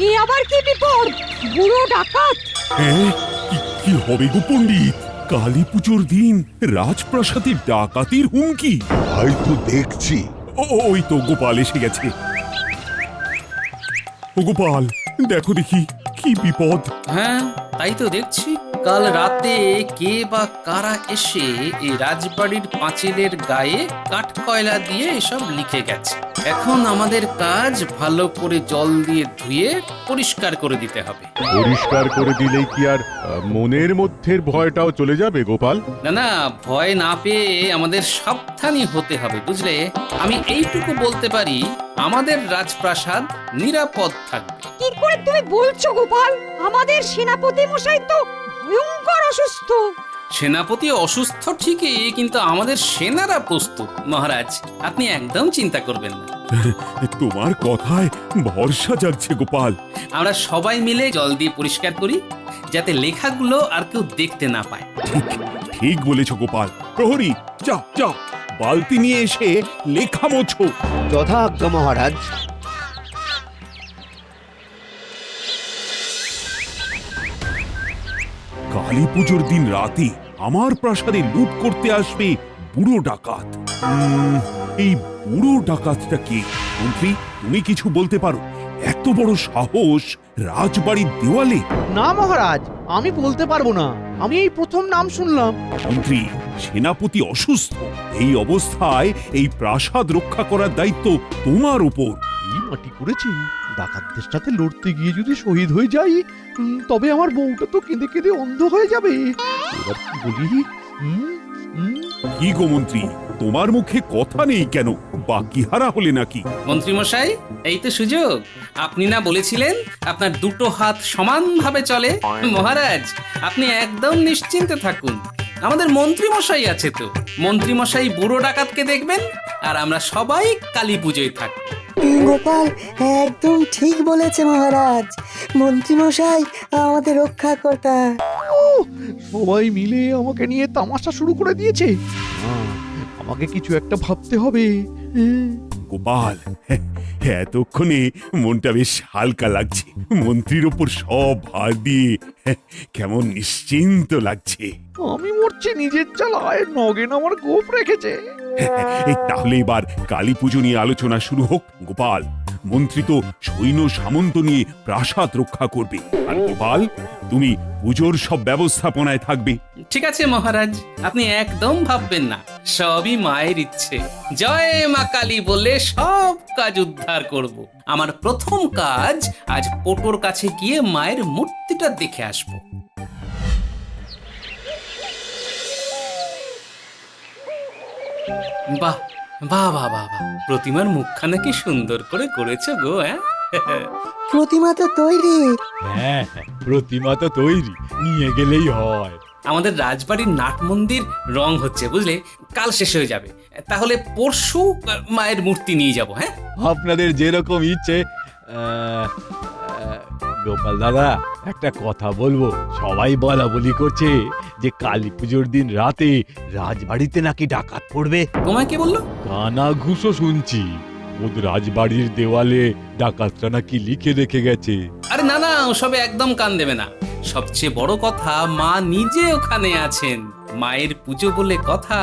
এ আবার কি বিপদ? বুড়ো ডাকাত? হ্যাঁ, কি হবে গো পণ্ডিত? কালী পুজোর দিন রাজপ্রাসাদে ডাকাতির হুমকি। তাই তো দেখছি। ওই তো গোপাল এসে গেছে। ও গোপাল, দেখো দেখি কি বিপদ। হ্যাঁ, তাই তো দেখছি। কাল রাতে কে বা কারা এসে এই রাজবাড়ির পাঁচিলের গায়ে কাঠকয়লা দিয়ে এসব লিখে গেছে। এখন আমাদের কাজ ভালো করে জল দিয়ে ধুয়ে পরিষ্কার করে দিতে হবে। পরিষ্কার করে দিলেই কি আর মনের মধ্যের ভয়টাও চলে যাবে গোপাল? না না, ভয় না পেয়ে আমাদের সাবধানী হতে হবে, বুঝলে? আমি এইটুকু বলতে পারি, আমাদের রাজপ্রাসাদ নিরাপদ থাকবে। কি করে তুমি বলছো গোপাল? আমাদের সেনাপতি মশাই তো ভয়ঙ্কর অসুস্থ। সেনাপতি অসুস্থ ঠিকই, কিন্তু আমাদের সেনারা প্রস্তুত। মহারাজ, আপনি একদম চিন্তা করবেন না। তোমার কথায় ভরসা জাগছে গোপাল। আমরা সবাই মিলে জল দিয়ে পরিষ্কার করি, যাতে লেখাগুলো আর কেউ দেখতে না পায়। ঠিক ঠিক বলেছ গোপাল। প্রহরী, যাও যাও, বালতি নিয়ে এসে লেখা মোছো। যথাজ্ঞা মহারাজ। কালী পুজোর দিন রাতে আমার প্রাসাদে লুট করতে আসবে বুড়ো ডাকাত। এই বুড়ো ডাকাতটা কে? মন্ত্রী, তুমি কিছু বলতে পারো? এত বড় সাহস রাজবাড়ির দেওয়ালে? না মহারাজ, আমি বলতে পারবো না। আমি এই প্রথম নাম শুনলাম। মন্ত্রী, সেনাপতি অসুস্থ। এই অবস্থায় এই প্রাসাদ রক্ষা করার দায়িত্ব তোমার উপর। এই মাটি করেছি, ডাকাতদের সাথে লড়তে গিয়ে যদি শহীদ হয়ে যাই, তবে আমার বউটা তো কেঁদে কেঁদে অন্ধ হয়ে যাবে। এবার কি বলি? হুম, হুম। কি গো মন্ত্রী, তোমার মুখে কথা নেই কেন? বাকি হারা হলে নাকি? মন্ত্রী মশাই, এই তো সুযোগ। আপনি না বলেছিলেন আপনার দুটো হাত সমানভাবে চলে? মহারাজ, আপনি একদম নিশ্চিন্তে থাকুন। আমাদের মন্ত্রী মশাই আছে তো। মন্ত্রী মশাই বুড়ো ডাকাতকে দেখবেন, আর আমরা সবাই কালী পুজোয় থাকবো। গোপাল একদম ঠিক বলেছে মহারাজ। মন্ত্রীমশাই আমাদের রক্ষাকর্তা। সবাই মিলে আমাকে নিয়ে তামাশা শুরু করে দিয়েছে। আমাকে কিছু একটা ভাবতে হবে। গোপাল, এতক্ষণে মনটা বেশ হালকা লাগছে। মন্ত্রীর ওপর সব ভার দিয়ে কেমন নিশ্চিন্ত লাগছে। আমি মরছি নিজের জ্বালায়, নগেন আমার গোপ রেখেছে। তাহলে এবার কালী পুজো নিয়ে আলোচনা শুরু হোক। গোপাল, মন্ত্রী তো সৈন্য সামন্ত নিয়ে প্রাসাদ রক্ষা করবে, আর গোপাল তুমি পুজোর সব ব্যবস্থাপনায় থাকবে। ঠিক আছে মহারাজ, আপনি একদম ভাববেন না। সবই মায়ের ইচ্ছে। জয় মা কালী বলে সব কাজ উদ্ধার করব। আমার প্রথম কাজ আজ পোটোর কাছে গিয়ে মায়ের মূর্তিটা দেখে আসব। বাহ বাহ বাহ বাহ বাহ, প্রতিমার মুখখানা কি সুন্দর করে করেছো গো। হ্যাঁ, প্রতিমা তো তৈরি। হ্যাঁ, প্রতিমা তো তৈরি, নিয়ে গেলেই হয়। আমাদের রাজবাড়ির নাট মন্দির রং হচ্ছে, বুঝলে? কাল শেষ হয়ে যাবে। তাহলে পরশু মায়ের মূর্তি নিয়ে যাব। হ্যাঁ, আপনাদের যেরকম ইচ্ছে। গোপাল দাদা, একটা কথা বলবো। সবাই বলা বলি করছে যে কালী পুজোর দিন রাতে রাজবাড়িতে নাকি ডাকাত পড়বে। তোমায় কে বললো? কানা ঘুষো শুনছি। ওদের রাজবাড়ির দেওয়ালে ডাকাতরা নাকি লিখে রেখে গেছে। আরে না না, ওসবে একদম কান দেবে না। সবচেয়ে বড় কথা, মা নিজে ওখানে আছেন। মায়ের পুজো বলে কথা,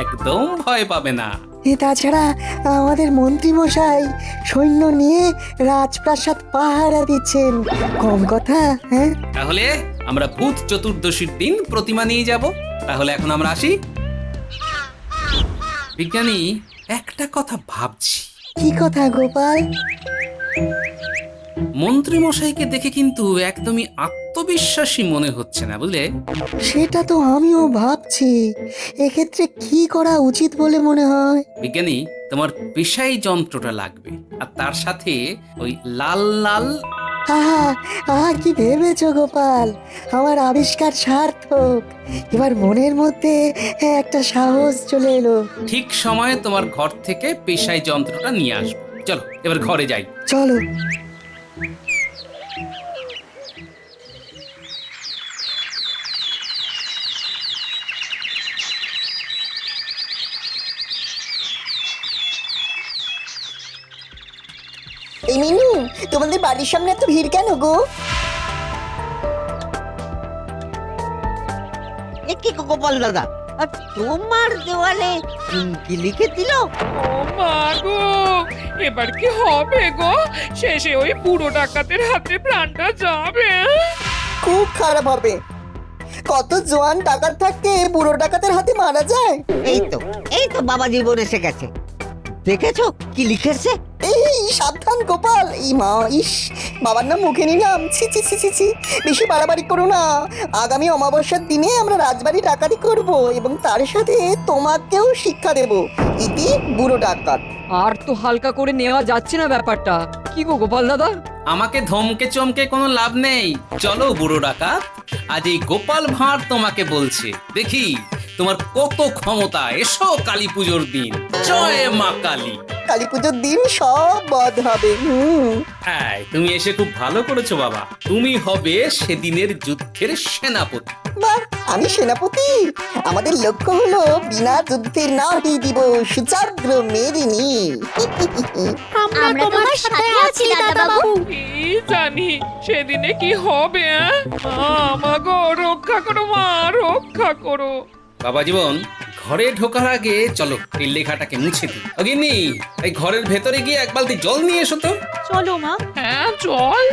একদম ভয় পাবে না। তাছাড়া আমাদের মন্ত্রীমশাই সৈন্য নিয়ে রাজপ্রাসাদ পাহারা দিচ্ছেন। কম কথা, হ্যাঁ? তাহলে আমরা ভূত চতুর্দশীর দিন প্রতিমা নিয়ে যাব। তাহলে এখন আমরা আসি। বিজ্ঞানী, একটা কথা ভাবছি। কি কথা গোপাল? মন্ত্রী মশাইকে দেখে কিন্তু একদমই আত্মবিশ্বাসী মনে হচ্ছে না, বুঝলে? সেটা তো আমিও ভাবছি। এক্ষেত্রে কি করা উচিত বলে মনে হয়? বিজ্ঞানী, তোমার পেশাই যন্ত্রটা লাগবে, আর তার সাথে ওই লাল লাল। আহা আহা, কি ভেবেছো গোপাল? আমার আবিষ্কার সার্থক। এবার মনের মধ্যে একটা সাহস চলে এলো। ঠিক সময়ে তোমার ঘর থেকে পেশাই যন্ত্রটা নিয়ে আসবো। চলো এবার ঘরে যাই। চলো। এই মিনু, তোমাদের বাড়ির সামনে এত ভিড় কেন গো? এ কি গো গোপাল দাদা, আর তোমার দেওয়ালে কি লিখে দিল? ও মা গো, এবার কি হবে গো? শেষে ওই বুড়ো ডাকাতের হাতে প্রাণটা যাবে। খুব খারাপ হবে। কত জোয়ান ডাকাত থাকতে বুড়ো ডাকাতের হাতে মারা যায়। এই তো বাবা জীবন এসে গেছে, দেখেছো কি লিখেছে? এই সাবধান গোপাল, এই মা, ইস, বাবার নাম মুখে নিলাম, ছি ছি ছি ছি ছি, বেশি বাড়াবাড়ি করো না। আগামী অমাবস্যার দিনে আমরা রাজবাড়ি ডাকাতি করব এবং তার সাথে তোমাকেও শিক্ষা দেব। ইতি বুড়ো ডাকাত। আর তো হালকা করে নেওয়া যাচ্ছে না ব্যাপারটা, কি গো গোপাল দাদা? আমাকে ধমকে চমকে কোনো লাভ নেই। চলো বুড়ো ডাকাত, আজ এই গোপাল ভাঁড় তোমাকে বলছে, দেখি তোমার কত ক্ষমতা। এসো কালী পুজোর দিন, জয় মা কালী। কালী পুজোর দিন সব বধ হবে। হ্যাঁ, তুমি এসে খুব ভালো করেছো বাবা। তুমি হবে সেদিনের যুদ্ধের সেনাপতি। বাহ, আমি সেনাপতি? আমাদের লক্ষ্য হলো বিনা যুদ্ধে নাহি দিব সুচাগ্র মেদিনী। আমরা তোমার সাথে আছি দাদা বাবু। কি জানি সেদিনে কি হবে? আমাগো রক্ষা করো মা, রক্ষা করো। বাবা জীবন, ঘরে ঢোকার আগে চলো এই লেখাটাকে মুছে দিই। অগিনি, এই ঘরের ভেতরে গিয়ে এক বালতি জল নিয়ে এসো তো। চলো মা। হ্যাঁ চল।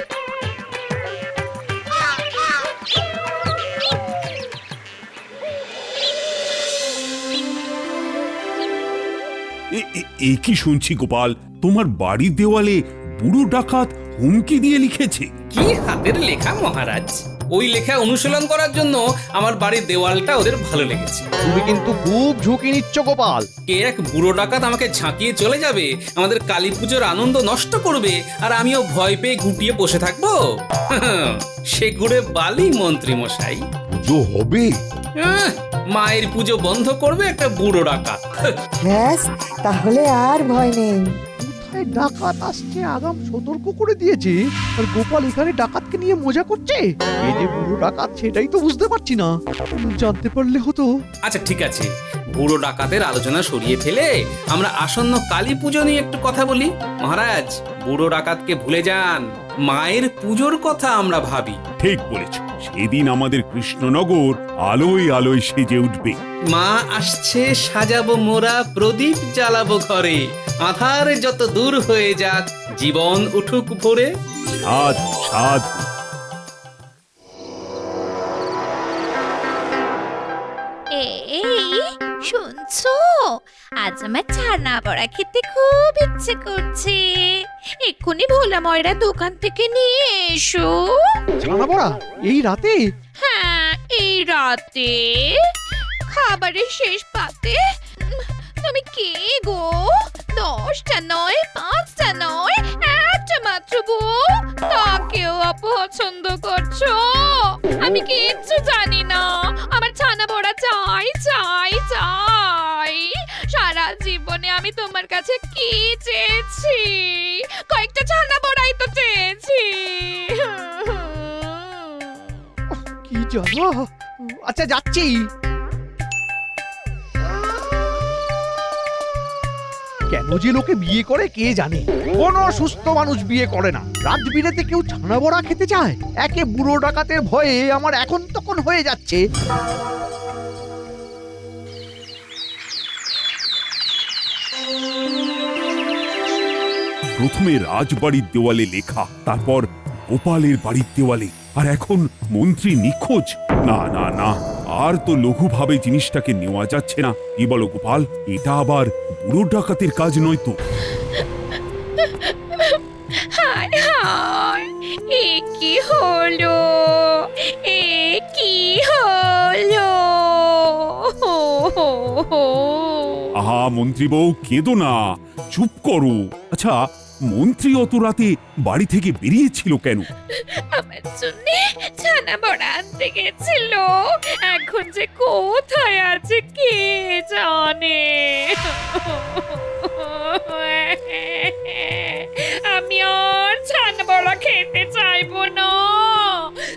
এ কি শুনছি গোপাল, তোমার বাড়ির দেওয়ালে বুড়ো ডাকাত হুমকি দিয়ে লিখেছে? কি হাতের লেখা মহারাজ! ওই লেখা অনুশীলন করার জন্য আমার বাড়ির দেওয়ালটা ওদের ভালো লেগেছে। তুমি কিন্তু খুব ঝুঁকি নিচ্ছ গোপাল। কে এক বুড়ো ডাকাত আমাকে ঝাঁকিয়ে চলে যাবে, আমাদের কালী পুজোর আনন্দ নষ্ট করবে, আর আমিও ভয় পেয়ে গুটিয়ে বসে থাকবো? সে ঘুরে বালি মন্ত্রী মশাই। পুজো হবে? মায়ের পুজো বন্ধ করবে একটা বুড়ো ডাকাত। ব্যাস, তাহলে আর ভয় নেই। কোথায় ডাকাত আসছে আগাম সতর্ক করে দিয়েছে, আর গোপাল এখানে ডাকাতকে নিয়ে মজা করছে। এই যে বুড়ো ডাকাত সেটাই তো বুঝতে পারছি না। জানতে পারলে হতো। আচ্ছা ঠিক আছে, বুড়ো ডাকাতের আলোচনা সরিয়ে ফেলে আমরা আসন্ন কালী পুজো নিয়ে একটু কথা বলি। মহারাজ, বুড়ো ডাকাতকে ভুলে যান, মায়ের পুজোর কথা আমরা ভাবি। ঠিক বলেছ, সেদিন আমাদের কৃষ্ণনগর আলোয় আলোয় সেজে উঠবে। মা আসছে, সাজাবো মোরা প্রদীপ জ্বালাবো ঘরে, আধার যত দূর হয়ে যাক, জীবন উঠুক ভোরে। সাধ সাধ। এই শুনছো, আজ আমার ছানা বড়া খেতে খুব ইচ্ছে করছে। এক্ষুনি ভোলা ময়রা দোকান থেকে নিয়ে এসো। জানা বড়া এই রাতে? হ্যাঁ, এই রাতে খাবারের শেষ পাতে। তুমি কে গো? 10টা নয়, 5টা নয়, একটা মাত্র বউ, তাকেও অপছন্দ করছো? আমি কিচ্ছু জানি না, আমার ছানা বড়া চাই চাই চাই। সারা জীবনে আমি তোমার কাছে কি চেয়েছি? কয়েকটা ছানা বড়াই তো চেয়েছি। কি জ্বালা। আচ্ছা যাচ্ছি। কেন যে লোকে বিয়ে করে কে জানে। কোন সুস্থ মানুষ বিয়ে করে না। রাত বিরেতে কেউ ছানা বড়া খেতে চায়? একে বুড়ো ডাকাতের ভয়ে আমার এখন তখন হয়ে যাচ্ছে। প্রথমে রাজবাড়ির দেওয়ালে লেখা, তারপর গোপালের বাড়ির দেওয়ালে, আর এখন মন্ত্রী নিখোঁজ। না না না, আর তো লঘুভাবে জিনিসটাকে নেওয়া যাচ্ছে না। কি বলো গোপাল, এটা আবার বুড়ো ডাকাতের কাজ নয় তো? হায় হায়, এ কি হলো? এ কি হলো? আহা মন্ত্রী বউ, কেঁদো না, চুপ করো। আচ্ছা, মন্ত্রী অত রাতে বাড়ি থেকে বেরিয়েছিল কেন? আমার জন্য ছানা বড়া আনতে গেছিল। এখন যে কোথায় আছে কে জানে। আমি আর ছানা বড়া খেতে চাইবো না,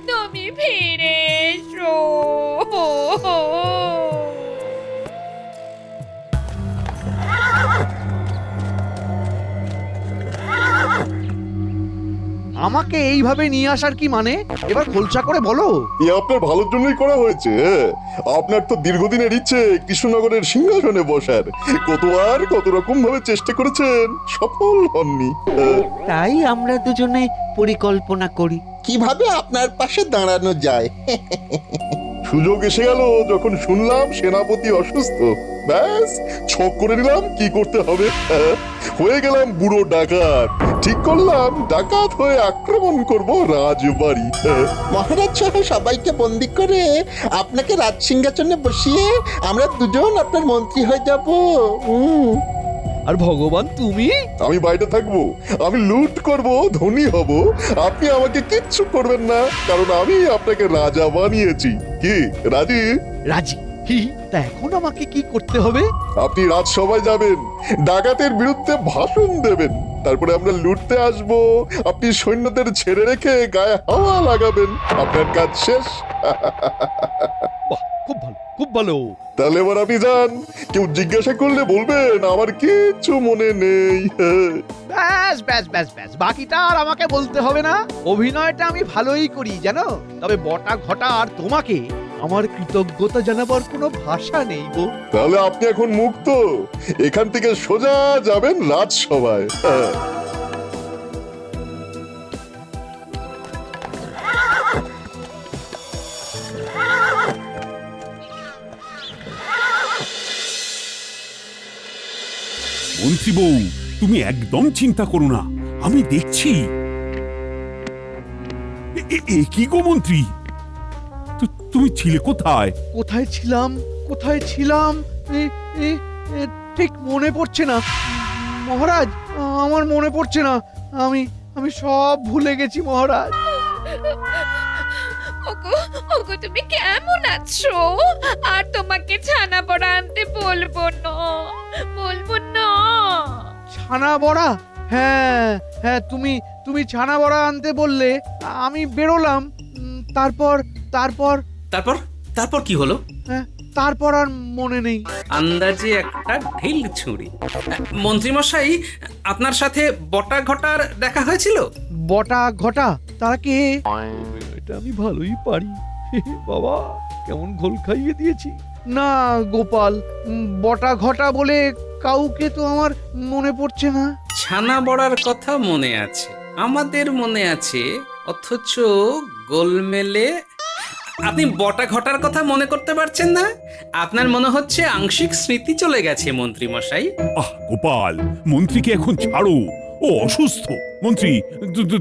তুমি ফিরে এসো। আমাকে এইভাবে নিয়ে আসার কি মানে? এবার খোলসা করে বলো। এ আপনার ভালোর জন্যই করা হয়েছে। আপনার তো দীর্ঘদিনের ইচ্ছে কৃষ্ণনগরের সিংহাসনে বসার। কতবার কত রকম ভাবে চেষ্টা করেছেন, সফল হননি। তাই আমরা দুজনে পরিকল্পনা করি কিভাবে আপনার পাশে দাঁড়ানো যায়। সুযোগ এসে গেল যখন শুনলাম সেনাপতি অসুস্থ, ব্যাস ছক করে নিলাম কি করতে হবে। হয়ে গেলাম বুড়ো ডাকাত। ঠিক করলাম ডাকাত হয়ে আক্রমণ করব রাজবাড়ি। মহারাজ সহ সবাইকে বন্দি করে আপনাকে রাজসিংহাসনে বসিয়ে আমরা দুজন আপনার মন্ত্রী হয়ে যাব। আর ভগবান তুমি? আমি বাইরে থাকবো, আমি লুট করব, ধনী হব, আপনি আমাকে কিচ্ছু করবেন না, কারণ আমি আপনাকে রাজা বানিয়েছি। কি রাজি? রাজি। তা এখন আমাকে কি করতে হবে? আপনি রাজসভায় যাবেন, ডাকাতের বিরুদ্ধে ভাষণ দেবেন, তারপরে আমরা লুটতে আসব, আপনি সৈন্যদের ছেড়ে রেখে গায়ে হাওয়া লাগাবেন, আপনার কাজ শেষ। বাহ, খুব ভালো, খুব ভালো। তাহলে এবার আপনি যান, কেউ জিজ্ঞাসা করলে বলবেন আমার কিচ্ছু মনে নেই। ব্যাস ব্যাস ব্যাস ব্যাস, বাকিটা আর আমাকে বলতে হবে না। অভিনয়টা আমি ভালোই করি জানো, তবে বটা ঘটা আর তোমাকে আমার কৃতজ্ঞতা জানাবার কোনো ভাষা নেই গো। তাহলে আপনি এখন মুক্ত, এখান থেকে সোজা যাবেন রাজসভায়। মন্ত্রী বউ, তুমি একদম চিন্তা করো না, আমি দেখছি। কি গো মন্ত্রী, তুমি ছিলে কোথায়? কোথায় ছিলাম, কোথায় ছিলাম ঠিক মনে পড়ছে না মহারাজ, আমার মনে পড়ছে না। আমি আমি সব ভুলে গেছি মহারাজ। ওগো ওগো তুমি কেমন আছো? আর তোমাকে ছানা বড়া আনতে বলবো না, বলবো না। ছানা বড়া? হ্যাঁ হ্যাঁ, তুমি ছানা বড়া আনতে বললে, আমি বেরোলাম। তারপর তারপর তারপর তারপর কি হলো? হ্যাঁ, তারপর আর মনে নেই। আন্দাজে একটা ঢিল ছুঁড়ি। মন্ত্রীমশাই, আপনার সাথে বটা ঘটার দেখা হয়েছিল? বটা ঘটা? তারা কে? এটা আমি ভালোই পারি। বাবা, কেমন ঘোল খাইয়ে দিয়েছি। না গোপাল, বটা ঘটা বলে কাউকে তো আমার মনে পড়ছে না। ছানা বড়ার কথা মনে আছে, আমাদের মনে আছে, অথচ গোলমেলে আপনি বটা ঘটার কথা মনে করতে পারছেন না। আপনার মনে হচ্ছে আংশিক স্মৃতি চলে গেছে মন্ত্রী মশাই। আহ গোপাল, মন্ত্রীকে এখন ছাড়ো, ও অসুস্থ। মন্ত্রী,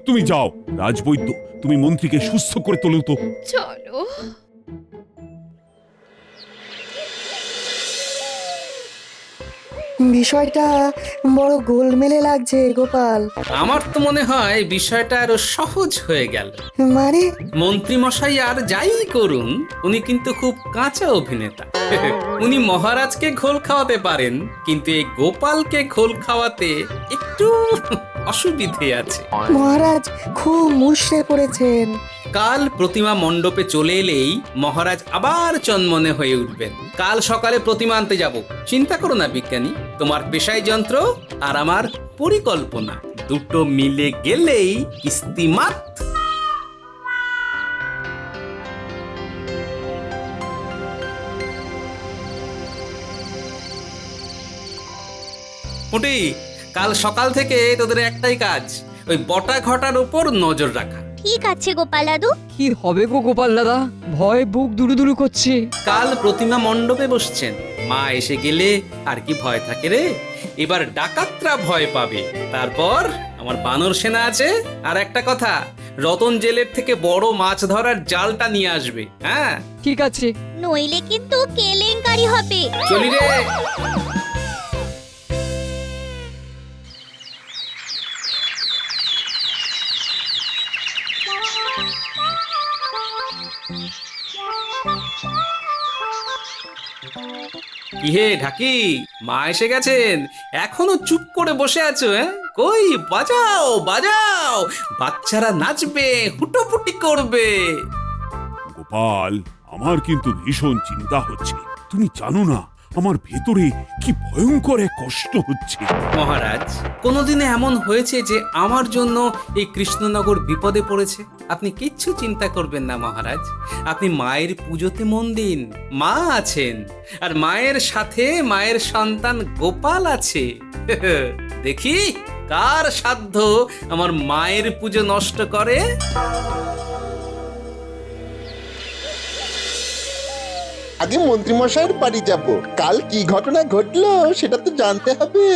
তুমি যাও, রাজবৈদ্য, তুমি মন্ত্রীকে সুস্থ করে তোলো তো। চলো। বিষয়টা বড় গোলমেলে লাগছে গোপাল। আমার তো মনে হয় বিষয়টা আরো সহজ হয়ে গেল। মানে? মন্ত্রী মশাই আর যাই করুন, উনি কিন্তু খুব কাঁচা অভিনেতা। উনি মহারাজকে ঘোল খাওয়াতে পারেন, কিন্তু এই গোপালকে ঘোল খাওয়াতে একটু অসুবিধে আছে। মহারাজ খুব মুষড়ে পড়েছেন। কাল প্রতিমা মণ্ডপে চলে এলেই মহারাজ আবার চনমনে হয়ে উঠবেন। কাল সকালে প্রতিমা আনতে যাব। চিন্তা করো না বিজ্ঞানী, তোমার পেশাই যন্ত্র আর আমার পরিকল্পনা দুটো মিলে গেলেই কিস্তিমাত। পুটি, কাল সকাল থেকে তোদের একটাই কাজ, ওই বটা ঘটার উপর নজর রাখা। ঠিক আছে গোপাল দাদু। কি হবে গো গোপাল দাদা, ভয় বুক দুরু করছে। কাল প্রতিমা মণ্ডপে বসছেন, মা এসে গেলে আর কি ভয় থাকে রে? এবার ডাকাতরা ভয় পাবে। তারপর আমার বানর সেনা আছে। আর একটা কথা, রতন জেলের থেকে বড় মাছ ধরার জালটা নিয়ে আসবে। হ্যাঁ ঠিক আছে। নইলে কিন্তু কেলেঙ্কারি হবে। চলি রে। কি হে ঢাকি, মা এসে গেছেন, এখনো চুপ করে বসে আছো? কই বাজাও বাজাও, বাচ্চারা নাচবে, হুটোপুটি করবে। গোপাল, আমার কিন্তু ভীষণ চিন্তা হচ্ছে। তুমি জানো না, আমার ভেতরে কি ভয়ঙ্কর এক কষ্ট হচ্ছে। মহারাজ, কোনোদিনে এমন হয়েছে যে আমার জন্য এই কৃষ্ণনগর বিপদে পড়েছে? আপনি কিচ্ছু চিন্তা করবেন না মহারাজ। আপনি মায়ের পুজোতে মন দিন, মা আছেন, আর মায়ের সাথে মায়ের সন্তান গোপাল আছে। দেখি কার সাধ্য আমার মায়ের পুজো নষ্ট করে। আগে মন্ত্রীমশাইয়ের বাড়ি যাব, কাল কি ঘটনা ঘটলো সেটা তো জানতে হবে।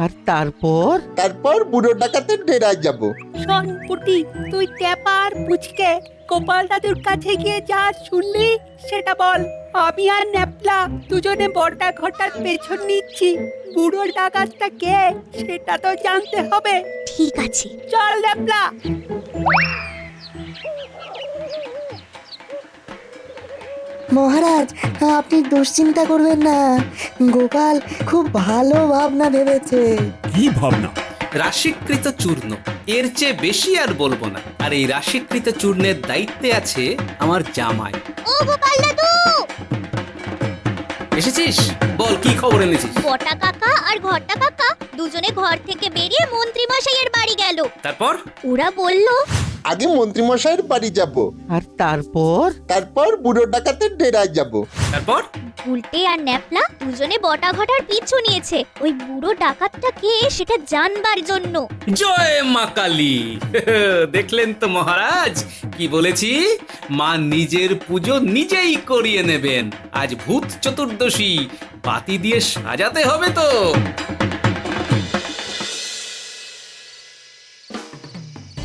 আর তারপর তারপর বুড়ো ডাকাতের ডেরায় যাব। শোন পুটি, তুই ট্যাপার পুচকে গোপাল দাদুর কাছে গিয়ে যা শুনলি সেটা বল। আমি আর ন্যাপলা দুজনে বড়টা ঘটার পেছন নিচ্ছি। বুড়ো ডাকাতটা কে সেটা তো জানতে হবে। ঠিক আছে। চল ন্যাপলা। মহারাজ, আপনি দুশ্চিন্তা করবেন না, গোপাল খুব ভালো ভাবনা ভেবেছে। কি ভাবনা? রাশিকৃত চূর্ণ, এর চেয়ে বেশি আর বলবো না। আর এই রাশিকৃত চূর্ণের দায়িত্বে আছে আমার জামাই। ও গোপাল দাদু, এসেছিস? বল, কি খবর এনেছিস? বটা কাকা আর ঘটা কাকা দুজনে ঘর থেকে বেরিয়ে মন্ত্রী মশাইয়ের বাড়ি গেল। তারপর? ওরা বলল আগে মন্ত্রীমশাইয়ের বাড়ি যাব, আর তারপর তারপর বুড়ো ডাকাতের ডেরায় যাব। তারপর? উল্টে আর ন্যাপলা দুজনে বটা ঘটার পিছু নিয়েছে ওই বুড়ো ডাকাতটা কে সেটা জানবার জন্য। জয় মা কালী! দেখলেন তো মহারাজ, কি বলেছি? মা নিজের পুজো নিজেই করিয়ে নেবেন। আজ ভূত চতুর্দশী, বাতি দিয়ে সাজাতে হবে তো।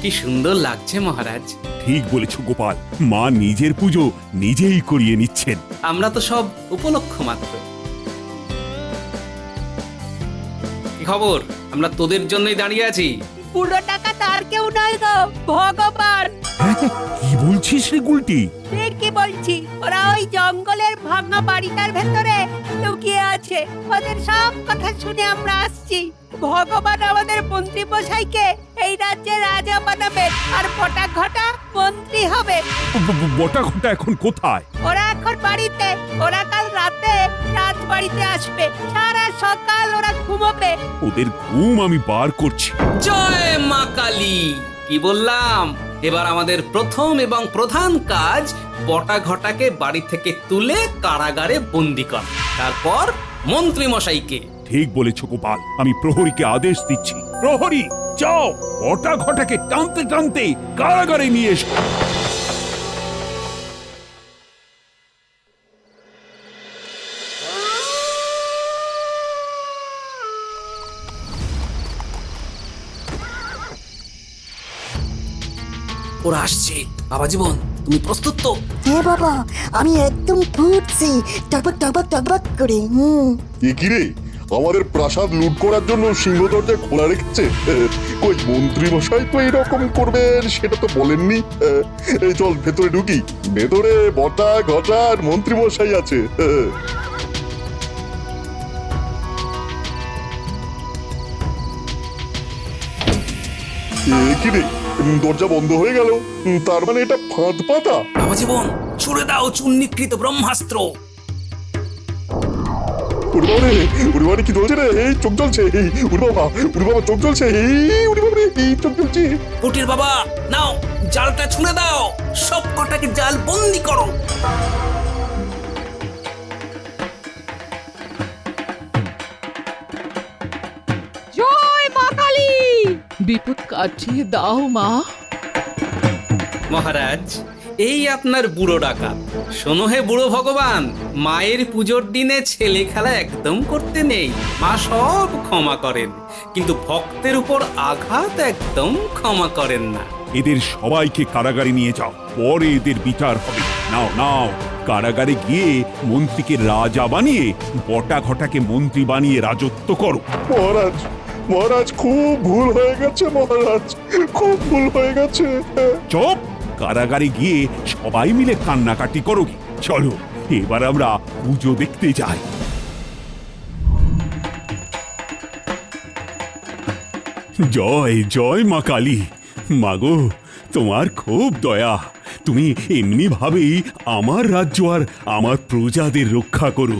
কি সুন্দর লাগছে মহারাজ। ঠিক বলেছ গোপাল, মা নিজের পুজো নিজেই করিয়ে নিচ্ছেন। আমরা তো সব উপলক্ষ মাত্র। কি খবর? আমরা তোদের জন্যই দাঁড়িয়ে আছি। বুড়ো ডাকাত আর কেউ নয় গো, ভগবান। কি বলছিস রে গুলটি? ঠিক কি বলছি, ওরা ওই জঙ্গলের ভাঙা বাড়িটার ভেতরে লুকিয়ে আছে। ওদের সব কথা শুনে আমরা আসছি। ভগবান আমাদের মন্ত্রী মশাইকে এই রাজ্যের রাজা বানাবে, আর বটা ঘটা মন্ত্রী হবে। বটা ঘটা এখন কোথায়? ওরা এখন বাড়িতে। ওরা কাল রাতে রাজবাড়িতে আসবে। সারা সকাল ওরা ঘুমোবে। ওদের ঘুম আমি বার করছি। জয় মা কালী! কি বললাম? এবার আমাদের প্রথম এবং প্রধান কাজ বটা ঘটাকে বাড়ি থেকে তুলে কারাগারে বন্দি করা, তারপর মন্ত্রী মশাইকে। ঠিক বলেছ গোপাল, আমি প্রহরীকে আদেশ দিচ্ছি। প্রহরী, যাও বটা ঘটাকে টানতে টানতে কারাগারে নিয়ে এসো। ওরা আসছে। বাবা জীবন, তুমি প্রস্তুত তো? হ্যাঁ বাবা, আমি একদম ফুটছি, টকবক টকবক টকবক করে। এ কি রে, আমাদের প্রাসাদ লুট করার জন্য সিংহ দরজা খোলা রেখেছে? কই মন্ত্রীমশাই তো এরকম করবেন সেটা তো বলেননি। এই চল ভেতরে ঢুকি। ভেতরে বটা ঘটা আর মন্ত্রীমশাই আছে। এ কি রে, দরজা বন্ধ হয়ে গেল। তার মানে এটা ফাঁদ পাতা। বাবা জীবন, ছুড়ে দাও চূর্ণীকৃত ব্রহ্মাস্ত্র। উড়বারে কি চলছে রে? এই চোখ জ্বলছে। উড়বাবা চোখ জ্বলছে। এই চোখ জ্বলছে। পুটির বাবা, নাও জালটা ছুঁড়ে দাও, সব কটাকে জাল বন্দি করো। জয় মা কালী। বিপদ কাটিয়ে দাও মা। মহারাজ, এই আপনার বুড়ো ডাকাত। শোনো হে বুড়ো ভগবান, মায়ের পুজোর দিনে ছেলে খেলা একদম করতে নেই। মা সব ক্ষমা করেন, কিন্তু ভক্তের উপর আঘাত একদম ক্ষমা করেন না। এদের সবাইকে কারাগারে নিয়ে যাও, পরে এদের বিচার হবে। নাও নাও, কারাগারে গিয়ে মন্ত্রীকে রাজা বানিয়ে বটা ঘটাকে মন্ত্রী বানিয়ে রাজত্ব করো। মহারাজ খুব ভুল হয়ে গেছে। মহারাজ খুব ভুল হয়ে গেছে। চুপ! কারাগারে গিয়ে সবাই মিলে কান্নাকাটি করো। চলো এবার আমরা পুজো দেখতে যাই। জয় জয় মা কালী। মাগো, তোমার খুব দয়া। তুমি এমনি ভাবেই আমার রাজ্য আর আমার প্রজাদের রক্ষা করো।